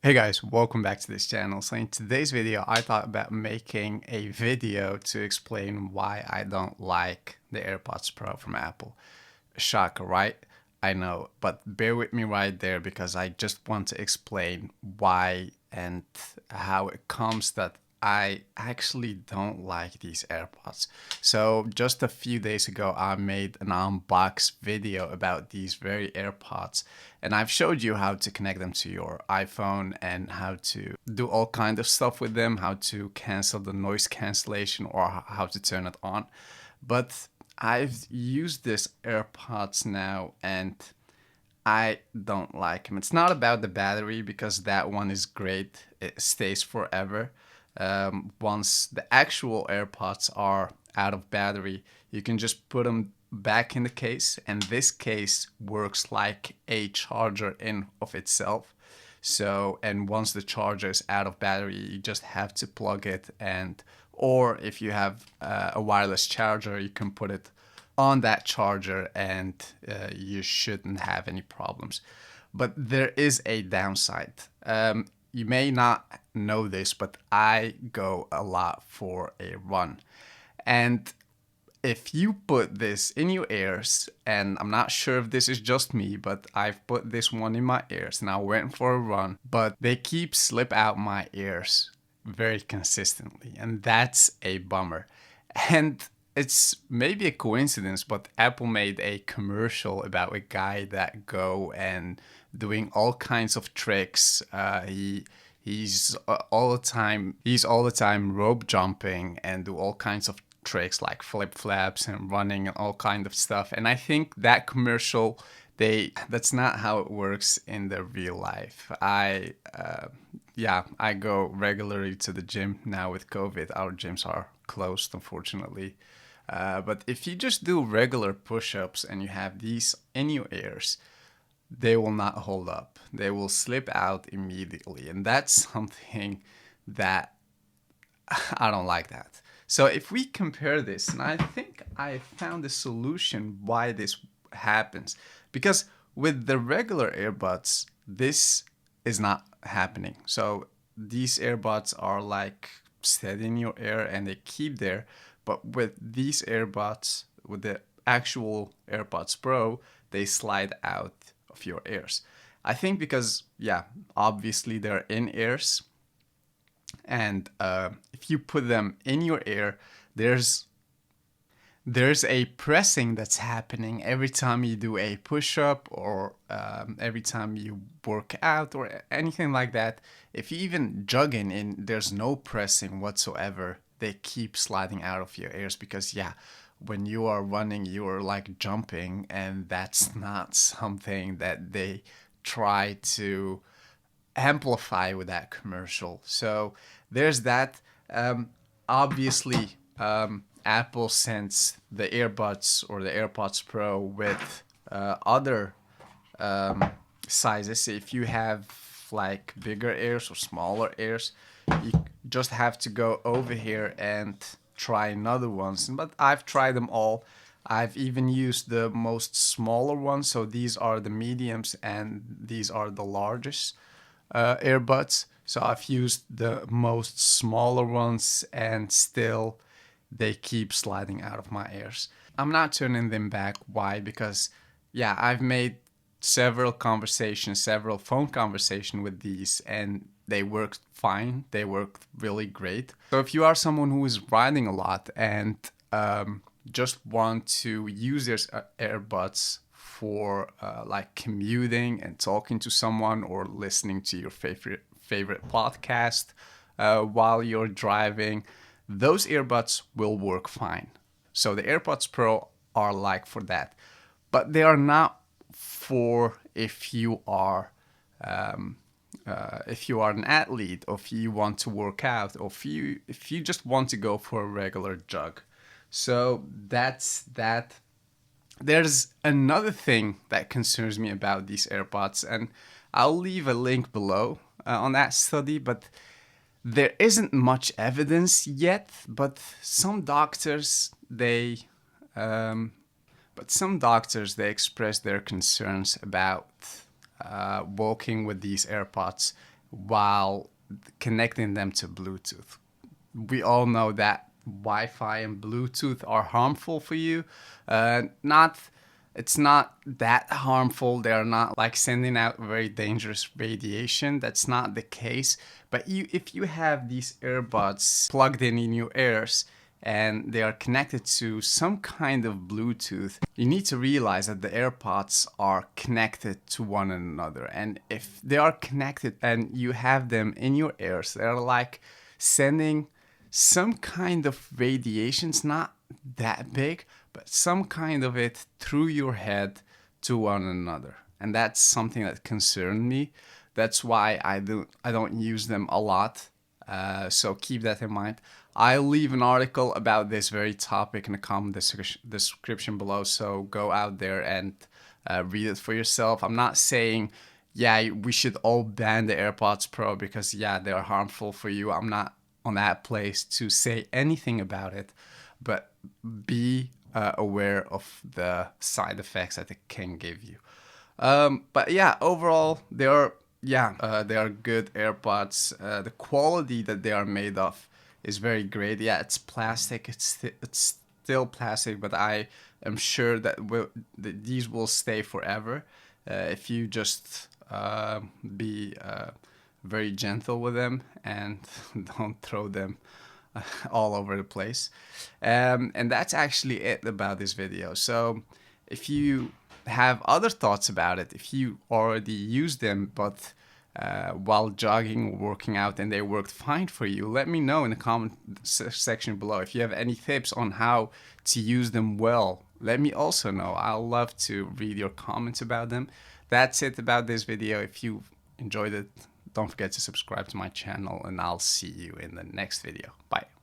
Hey guys, welcome back to this channel. So in today's video, I thought about making a video to explain why I don't like the AirPods Pro from Apple. Shocker, right? I know, but bear with me right there because I just want to explain why and how it comes that I actually don't like these AirPods. So just a few days ago, I made an unbox video about these very AirPods, and I've showed you how to connect them to your iPhone and how to do all kind of stuff with them, how to cancel the noise cancellation or how to turn it on. But I've used this AirPods now and I don't like them. It's not about the battery because that one is great. It stays forever. Once the actual AirPods are out of battery, you can just put them back in the case, and this case works like a charger in of itself. So, and once the charger is out of battery, you just have to plug it, and or if you have a wireless charger, you can put it on that charger, and you shouldn't have any problems. But there is a downside. You may not know this, but I go a lot for a run. And if you put this in your ears, and I'm not sure if this is just me, but I've put this one in my ears and I went for a run, but they keep slip out my ears very consistently, and that's a bummer. And it's maybe a coincidence, but Apple made a commercial about a guy that go and doing all kinds of tricks. He's all the time rope jumping and do all kinds of tricks like flip flaps and running and all kind of stuff. And I think that commercial, that's not how it works in the real life. I go regularly to the gym now with COVID. Our gyms are closed, unfortunately. But if you just do regular push-ups and you have these in your ears, they will not hold up. They will slip out immediately. And that's something that I don't like that. So if we compare this, and I think I found a solution why this happens. Because with the regular earbuds, this is not happening. So these earbuds are like steady in your ear and they keep there. But with these earbuds, with the actual AirPods Pro, they slide out of your ears. I think because, yeah, obviously they're in ears. And if you put them in your ear, there's a pressing that's happening every time you do a push-up or every time you work out or anything like that. If you even jogging in, there's no pressing whatsoever. They keep sliding out of your ears because, yeah, when you are running, you are like jumping, and that's not something that they try to amplify with that commercial. So there's that. Obviously, Apple sends the earbuds or the AirPods Pro with other sizes. If you have like bigger ears or smaller ears, you just have to go over here and try another ones. But I've tried them all. I've even used the most smaller ones. So these are the mediums and these are the largest earbuds. So I've used the most smaller ones and still they keep sliding out of my ears. I'm not turning them back. Why? Because, yeah, I've made several phone conversations with these, and they work fine. They work really great. So if you are someone who is riding a lot and just want to use their earbuds for like commuting and talking to someone or listening to your favorite podcast while you're driving, those earbuds will work fine. So the AirPods Pro are like for that, but they are not for if you are an athlete, or if you want to work out, or if you just want to go for a regular jog. So that's that. There's another thing that concerns me about these AirPods, and I'll leave a link below on that study, but there isn't much evidence yet, but some doctors they express their concerns about walking with these AirPods while connecting them to Bluetooth. We all know that Wi-Fi and Bluetooth are harmful for you. It's not that harmful. They're not like sending out very dangerous radiation. That's not the case. But if you have these earbuds plugged in your ears and they are connected to some kind of Bluetooth, you need to realize that the AirPods are connected to one another. And if they are connected and you have them in your ears, they're like sending some kind of radiation. It's not that big, but some kind of it through your head to one another. And that's something that concerned me. That's why I don't use them a lot. So keep that in mind. I'll leave an article about this very topic in the comment description below. So go out there and read it for yourself. I'm not saying, yeah, we should all ban the AirPods Pro because, yeah, they're harmful for you. I'm not on that place to say anything about it, but be aware of the side effects that it can give you. But yeah, overall, they are good AirPods. The quality that they are made of is very great. Yeah, it's plastic. It's still plastic, but I am sure that these will stay forever if you just be very gentle with them and don't throw them all over the place. And that's actually it about this video. So if you have other thoughts about it, if you already use them but while jogging or working out and they worked fine for you, let me know in the comment section below. If you have any tips on how to use them well, let me also know. I'll love to read your comments about them. That's it about this video. If you enjoyed it, don't forget to subscribe to my channel, and I'll see you in the next video. Bye.